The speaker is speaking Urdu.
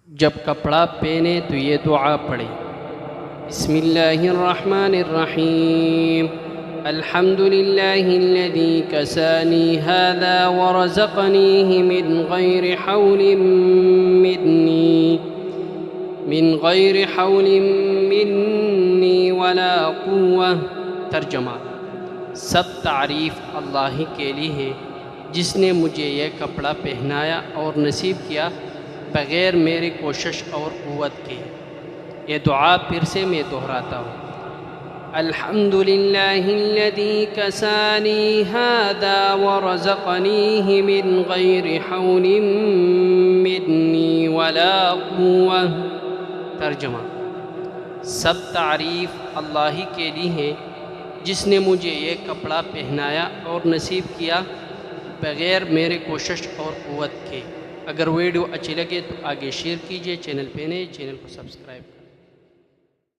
جب کپڑا پہنے تو یہ دعا پڑھیں۔ بسم اللہ الرحمن الرحیم الحمد للہ الذی کسانی هذا ورزقنیہ من غیر حول منی ولا قوة۔ ترجمہ: سب تعریف اللہ ہی کے لیے ہے جس نے مجھے یہ کپڑا پہنایا اور نصیب کیا بغیر میری کوشش اور قوت کے۔ یہ دعا پھر سے میں دہراتا ہوں۔ الحمد للہ الذی کسانی ھذا ورزقنیہ من غیر حول منی ولا قوة۔ ترجمہ: سب تعریف اللہ ہی کے لیے ہے جس نے مجھے یہ کپڑا پہنایا اور نصیب کیا بغیر میرے کوشش اور قوت کے۔ اگر ویڈیو اچھی لگے تو آگے شیئر کیجئے، چینل پہ نئے چینل کو سبسکرائب کریں۔